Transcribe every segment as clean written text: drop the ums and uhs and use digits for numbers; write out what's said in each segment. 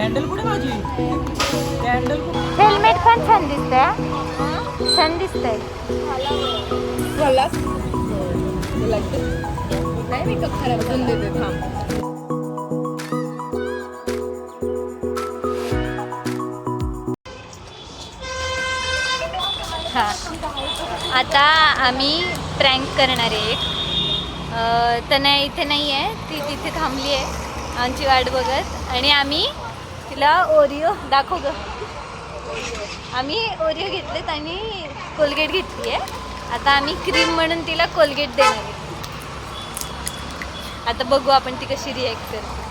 Candle कुठे माझी? Candle helmet पण छान दिसतंय. छान दिसतंय. नाही मेकअप खराब करून देते थांब. हां, आता आम्ही प्रँक करणार आहे एक. तनया इथे नाही आहे, ती तिथे थांबली आहे आमची वाट बघत. आणि आम्ही तिला ओरिओ दाखव ग. आम्ही ओरिओ घेतलेत आणि कोलगेट घेतली आहे. आता आम्ही क्रीम म्हणून तिला कोलगेट देणार आहे. आता बघू आपण ती कशी रिॲक्ट करते.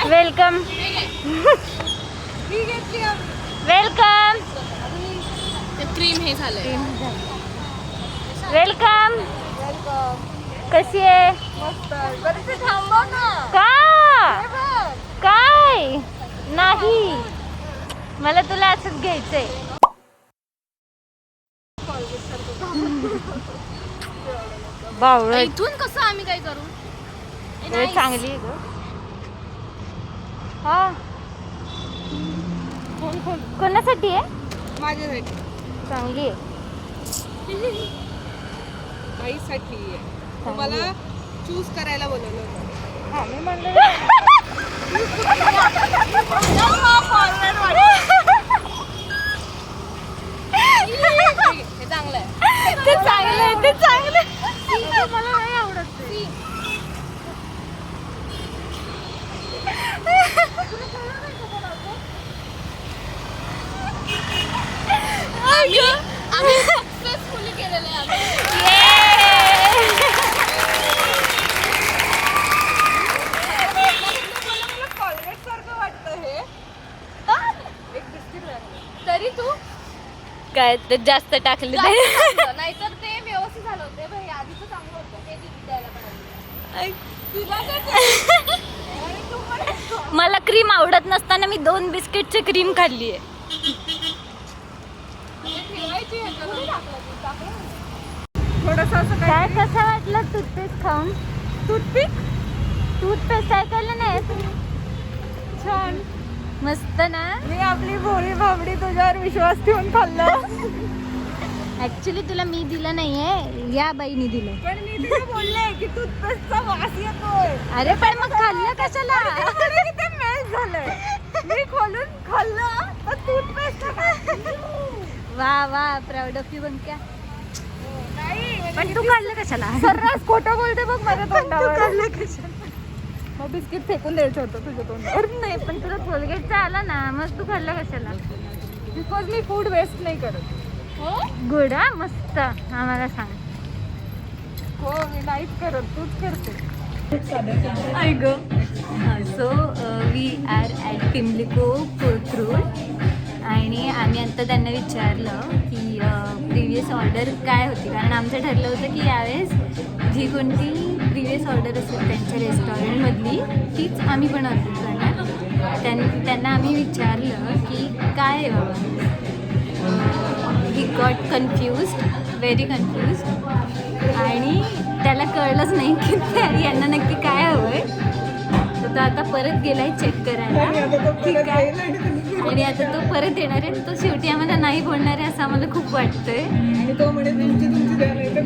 वेलकम वेलकम क्रीम हे झालंय. वेलकम. कशी आहे? का काय नाही, मला तुला असंच घ्यायचंय. बावळ इथून कसं आम्ही काय करू? चांगली आहे ग. हा, कोणासाठी आहे? माझ्यासाठी. चांगली आहे. आईसाठी आहे. तुम्हाला चूज करायला बोलवलं होतं. हा, मी म्हणलं हे चांगलं आहे. ते चांगलं आहे, ते चांगलं आहे. मला नाही आवडत. आम्ही सक्सेसफुली केलेलं आहे. कॉलगेट सारखं वाटतं हे. एक बिस्किट लागलं तरी तू काय तर जास्त टाकले नाहीतर ते व्यवस्थित झालं होते. भाई आधीच चांगलं होतं ते द्यायला पाहिजे. मला क्रीम आवडत नसताना मी 2 बिस्किटची क्रीम खाल्ली आहे. थोडंसं असं काय कसं वाटलं टूथपेस्ट खाऊन? टूथपेस्ट ऐकायला नाही छान मस्त ना. मी आपली भोळी भाबडी तुझ्यावर विश्वास ठेवून खाल्लं. ऍक्च्युली तुला मी दिलं नाहीये, या बाईनी दिलं. पण मी तिला बोलले की टूथपेस्टचा वास येतोय. अरे पण मग खाल्लं कशाला? ते मेल्ट झालंय. मी खोलून खाल्लं पण टूथपेस्ट. वा वा, प्राऊड ऑफ यू बंक्या. नाही पण तू खाल्लं कशाला? सर्रास खोटं बोलते बघ माझ्या तोंडावर. मग बिस्किट फेकून द्यायचं होतं तुझ्या तोंडावर. नाही, पण तुला कोलगेटचा आला ना, मग तू खाल्लं कशाला? बिकॉज मी फूड वेस्ट नाही करत. गुड. हा, मस्त. आम्हाला सांग. हो, मी नाहीच करत, तूच करते. आय ग. सो वी आर ॲट पिंपलिको कोथरूड. आणि आम्ही आता त्यांना विचारलं की प्रिवियस ऑर्डर काय होती, कारण आमचं ठरलं होतं की यावेळेस जी कोणती प्रिवियस ऑर्डर असेल त्यांच्या रेस्टॉरंटमधली तीच आम्ही पण ऑर्डर करणार. त्यांना आम्ही विचारलं की काय आहे बाबा. He got confused, very confused. आणि त्याला कळलंच नाही की यांना नक्की काय हवं आहे. तर तो आता परत गेलाय चेक करायला. ठीक आहे. आणि आता तो परत येणार आहे. तो शेवटी आम्हाला नाही बोलणार आहे असं आम्हाला खूप वाटतंय. आणि तो म्हणे तुमची द्या नाही तर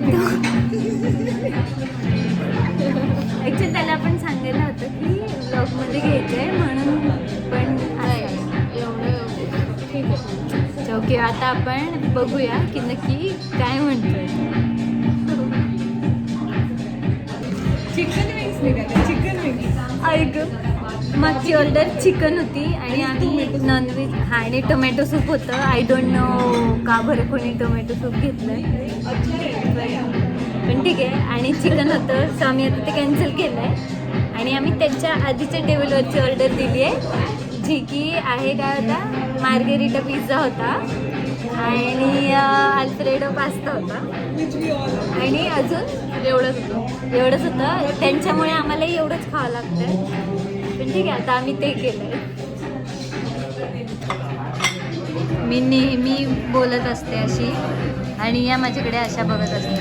ॲक्च्युली त्याला आपण सांगायला होतं की ब्लॉगमध्ये घ्यायचं आहे म्हणून. पण ठीक आहे. ओके, आता आपण बघूया की नक्की काय म्हणतोय. चिकन विंग्स निघाले. Chicken wings. ऐक, मागची ऑर्डर चिकन होती आणि आम्ही नॉनव्हेज. हा, आणि टोमॅटो सूप होतं. आय डोंट नो का बरं कोणी टोमॅटो सूप घेतलं, पण ठीक आहे. आणि चिकन होतं, सो आम्ही आता ते कॅन्सल केलं आहे. आणि आम्ही त्याच्या आधीच्या टेबलवरची ऑर्डर दिली आहे, जी की आहे काय होता, मार्गेरिटा पिझ्झा होता. आणि अल्फ्रेडो पास्ता होता आणि अजून एवढंच होतं. त्यांच्यामुळे आम्हाला एवढंच खावं लागतं, पण ठीक आहे आता आम्ही ते केलंय. मी नेहमी बोलत असते अशी आणि या माझ्याकडे अशा बघत असते.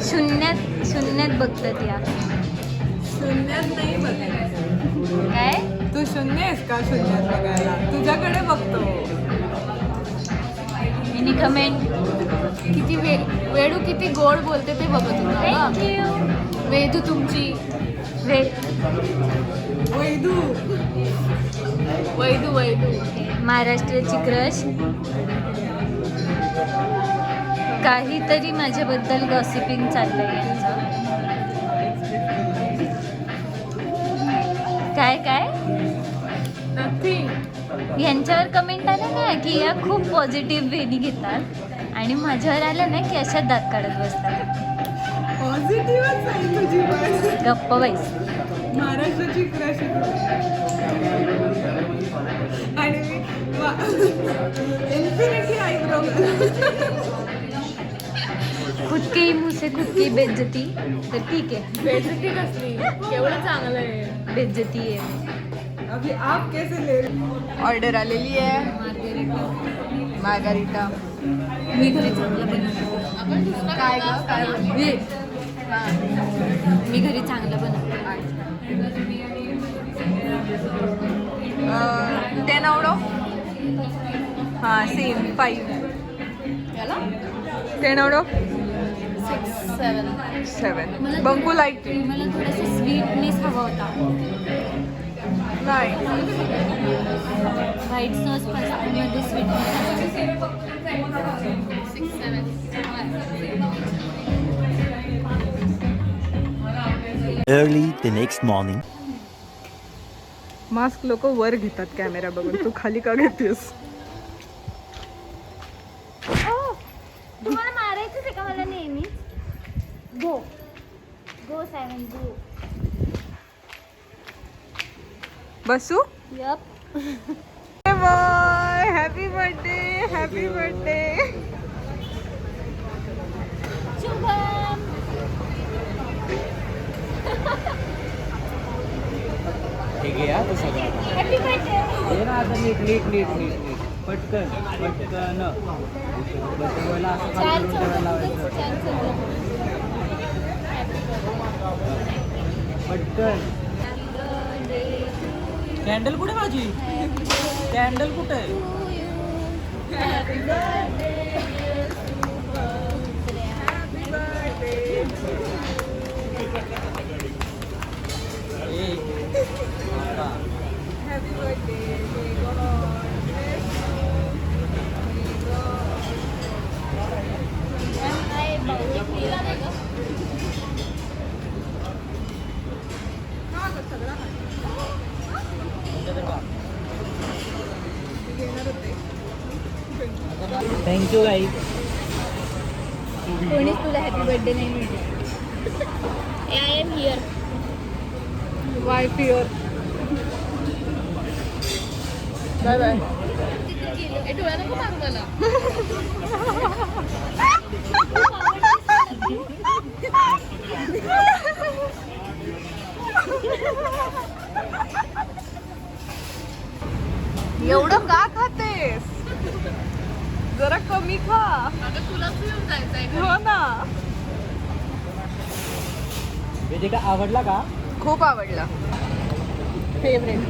शून्यात बघतात या. शून्यात नाही बघायला. काय तू शून्य आहेस का शून्यात बघायला? तुझ्याकडे बघतो. मी कमेंट किती वेडू किती गोड बोलते ते बघत होता. थँक्यू. वेदू तुमची वैदू वैदू महाराष्ट्राची क्रश. काहीतरी माझ्याबद्दल गॉसिपिंग चाललंय यांचं. काय नथिंग. यांच्यावर कमेंट आलं ना की या खूप पॉझिटिव्ह वेनी घेतात आणि माझ्यावर आलं ना की अशा दात काढत बसतात. पॉझिटिव्हच आहे तुझी पण. गप्प बाईस. महाराष्ट्राची क्रश आणि इन्फिनिटी आयब्रो. खुद के ही मुंह से खुद की बेइज्जती. तर ठीक आहे, बेइज्जती कसली, केवढं चांगलं आहे. बेइज्जती आहे. अभी आप कैसे ले? ऑर्डर आलेली आहे मार्गारिटा. मी घरी चांगलं बनवते. आपण दुसरं काय गं? काय ये. मी घरी चांगलं बनवते. 10 out of हां सेम 5. याला 10 out of 6, 7. 7. बंकू लाईक मला थोडंसं स्वीटनेस हवा होता. नाही. व्हाईट सॉस पास्तामध्ये sweetness. 6, 7. Early the next morning. Mask लोक वर घेतात कॅमेरा बघून, तू खाली का घेतेस? तुम्हाला मारायचंच आहे का मला नेहमी? Go go Simon go. बसू. Yup. Bye. Happy birthday. Happy birthday. Shubham. ठीक आहे आता सगळं हॅपी बर्थडे. हे ना आता नीट पटकन बसवायला असं खाली करून ठेवायला लावायचं. पटकन. कॅन्डल कुठे माझी? कॅन्डल कुठे? थँक्यू गाई. कोणीच तुला हॅपी बर्थडे नाही म्हटलं. I am here. Why fear. Bye bye. ए, डोळा नको मारू मला. एवढं का खातेस? जरा कमी खा. आता तुलाच घेऊन जायचंय. हो ना. वेदिका आवडला का? खूप आवडला. फेवरेट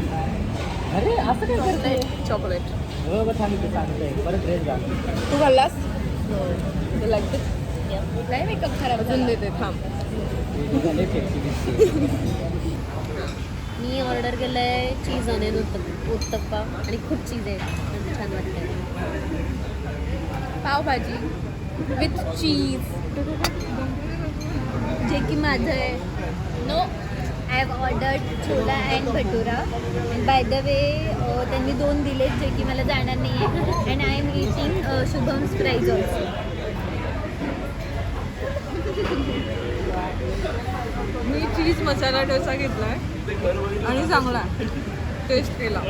अरे असं काय करते? चॉकलेट. हो बघ सांगतोय परत ड्रेस घाल. तू खाल्लास? नाही मेकअप खराब अजून देते थांब. लय sexy दिसते. मी ऑर्डर केलंय चीज ऑनियन उत्तप्पा आणि खूप चीज आहे, छान वाटतंय. Pav bhaji with cheese. जे की माझं आहे. No. I have ordered chola and bhatura. And by the way त्यांनी 2 दिलेत जे की मला जाणार नाही आहे. And I am eating Shubham's fries also. मी चीज मसाला डोसा घेतलाय आणि चांगला टेस्ट केला.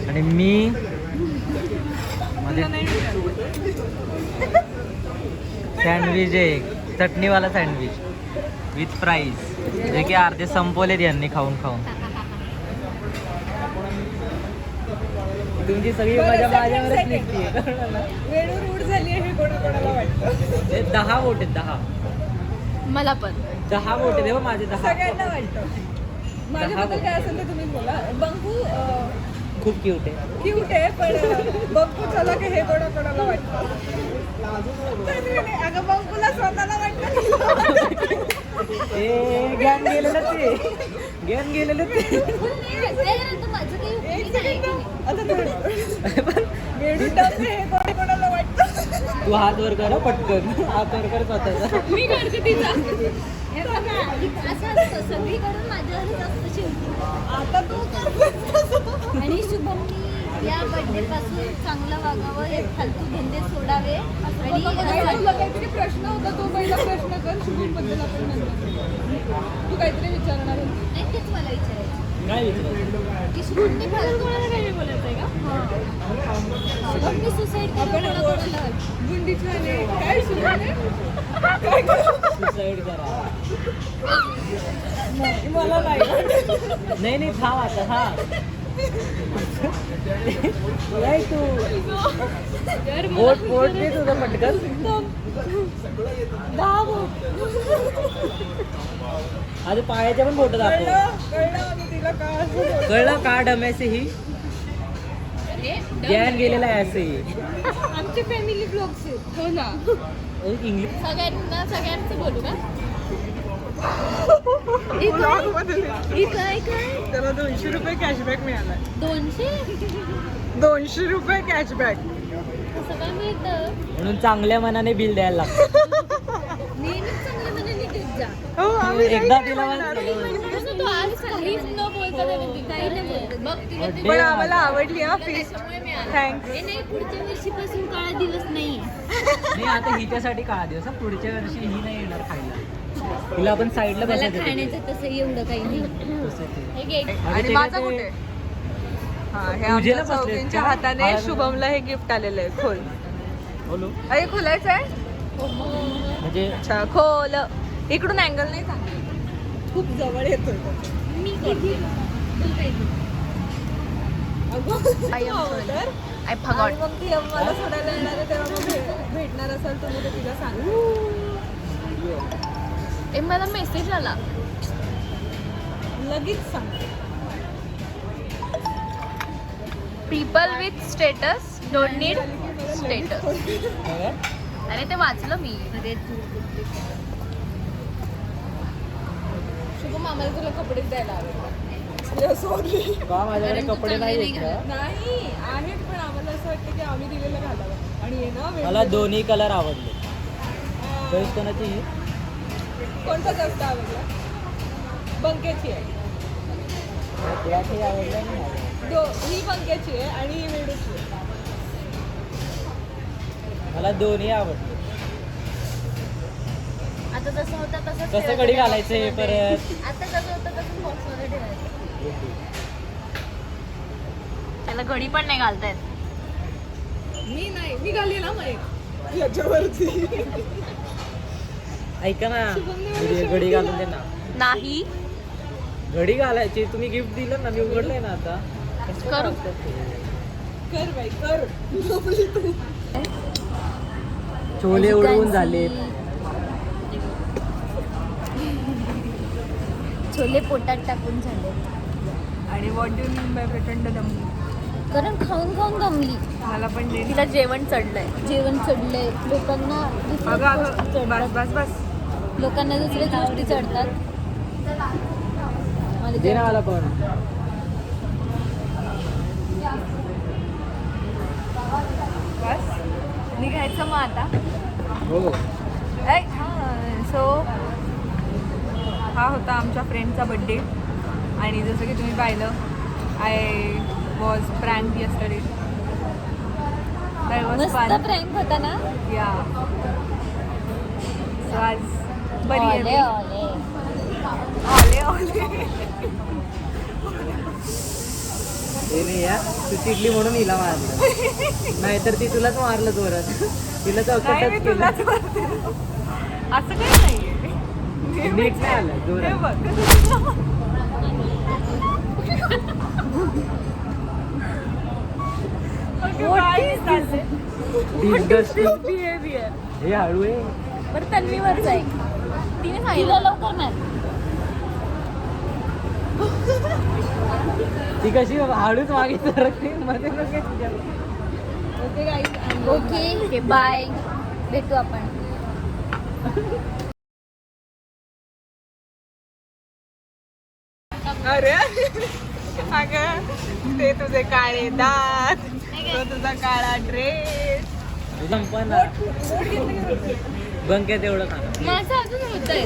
आणि मी तुला नाही मिळालं. सँडविच आहे, चटणीवाला सँडविच विथ फ्राईज, जे की अर्धे संपवलेत यांनी खाऊन खाऊन. तुमची सगळी मजा माझ्यावरच निघतीये. वेळू रूढ झाली आहे हे कोणाकोणाला वाटतं. ते 10 वोट आहेत, 10. मला पण 10 वोट आहेत हो माझे, 10. सगळ्यांना वाटतं. माझ्याबद्दल काय असेल ते तुम्ही बोला. बंकू खूप क्यूट आहे. क्यूट आहे, पण बंकू चला की हे कोणाकोणाला वाटतं. अगं बंकूला स्वतःला वाटतं. ए गॅन गेलेलं ते, गॅन गेलेलं ते. आता वेळू टप हे कोणाकोणाला वाटतं. तू हात वर कर पटकन, हात वर कर स्वतःचा. मी करते तिचा. सगळीकडून माझ्यावरच असतं शेवटी. आता तू कर. आणि शुभमनी या बर्थडे पासून चांगलं वागावं, हे फालतू धंदे सोडावे आणि तुला काहीतरी प्रश्न होता, तो पहिला प्रश्न कर. शुभम बद्दल आपण नंतर. तू काहीतरी विचारणार होती. नाही, तेच मला विचारायचं काय विचारायचं? की शुभमनी कोणाला काही बोलायचं आहे का? शुभमनी सुसाईड आपण गुंडीच्या आले काय शुभम काय सुसाईड करा. मला नाही. नाही नाही, थांब आता. हा नाही तू पोट दे तुझं पटकन. 10 वोट. आधी पायाच्या पण बोट दाखव. कळलं आणि तिला का असं कळलं का डम्यासे ही ज्ञान गेलेला आहे असे. आमचे फॅमिली ब्लॉग्स आहेत. हो ना. इंग्लिश सगळ्यांचं बोलू का? काय त्याला 200 रुपये कॅशबॅक मिळाला. 200 रुपये कॅशबॅक. कसं काय मिळतं? म्हणून चांगल्या मनाने बिल द्यायला लागतं. नेहमीच चांगल्या मनाने देत जा. हो आम्ही एकदा दिला तसं तो आज काहीच न बोलता काही नाही बोलत. बघ तिला ते पण आम्हाला आवडली हा फीस्ट. त्याच्यामुळे मिळालं. थँक्स. हे नाही, पुढच्या वर्षीपासून काळा दिवस नाहीये. नाही आता हिच्यासाठी काळा दिवस. पुढच्या वर्षी ही नाही येणार खायला. तिला आपण साईडला मला बसायचं. खाण्याचं तसं एवढं काही नाही. हे घे. आणि माझा कुठे? हा हे आमच्या पूजेला बसलेत चौघींच्या का? हाताने शुभमला हे गिफ्ट आलेलं आहे. खोल. बोलो अरे खोलायचं आहे. म्हणजे अच्छा खोल. इकडून अँगल नाही सांग. खूप जवळ येतोय. मी करते. तू काय कर. I forgot. मग ती मला सोडायला येणार आहे तेव्हा मग भेटणार असाल तुम्ही तर तिला सांगा. मला मेसेज आला. लगेच सांग. People with status don't need status. अरे ते वाचलं मी. शुभम आम्हाला तुला कपडे द्यायला आवडतात. सॉरी. का माझ्याकडे कपडे नाही आहेत का? नाही आहेत पण आम्हाला असं वाटतं की आम्ही दिलेलं घालावं. आणि हे ना मला दोन्ही कलर आवडले. चॉईस कोणाची ही? कोणता जास्त आवडला? बंकेची आहे. तुला काही आवडलं नाही? ही बंकेची आहे आणि ही वेडूची आहे. मला दोन्ही आवडले. आता जसं होतं तसंच कसं ठेवायचं कडी त्या घालायचं हे box मध्ये. परत? आता कसं होतं तसं बॉक्स मध्ये ठेवायचं. त्याला घडी पण नाही घालता येत. मी नाही. मी घाली ना मग याच्यावरती. ऐका ना, म्हणजे घडी घालून दे ना. नाही घडी घालायची. तुम्ही गिफ्ट दिलं ना, मी उघडलंय ना आता. कसं करू. घालतात ते? कर बाई कर. छोले उडवून झाले. छोले पोटात टाकून झाले. आणि व्हॉट डू मीन बाय प्रचंड दमली? कारण खाऊन खाऊन दमली. मला पण दे. तिला जेवण चढलंय. जेवण चढलंय. लोकांना दुसऱ्या अगं गोष्टी अगं बस चढतात. बस बस. लोकांना दुसऱ्या गोष्टी चढतात. मला दे ना मला पण. बस निघायचं मग आता. हो. सो हा होता आमच्या फ्रेंडचा बड्डे. आणि जसं की तुम्ही पाहिलं I was prank yesterday. That was मस्त फन. प्रँक होता ना. या सो आज बरी आहे ओले मी. ओले. ओले ओले. हे नाही या तू चिडली म्हणून हिला मारलं नाहीतर ती तुलाच मारलं जोरात तिला नाही, मी चौकटच तुलाच केलं बोलते. असं काही नाहीये नीट नाही आलं हे जोरात बघ. Okay, why is that? Disgusting. Behavior. हे हळू आहे बरं तन्वीवरच आहे. तिने सांगितलं लवकर नाही. ती कशी हळूच मागे सरकते मध्ये नको तुझ्या. ओके बाय भेटू आपण अरे अगं ते तुझे काळे दात तो तुझा काळा ड्रेस संपना बंक्यात एवढं खाणं माझं अजून होत आहे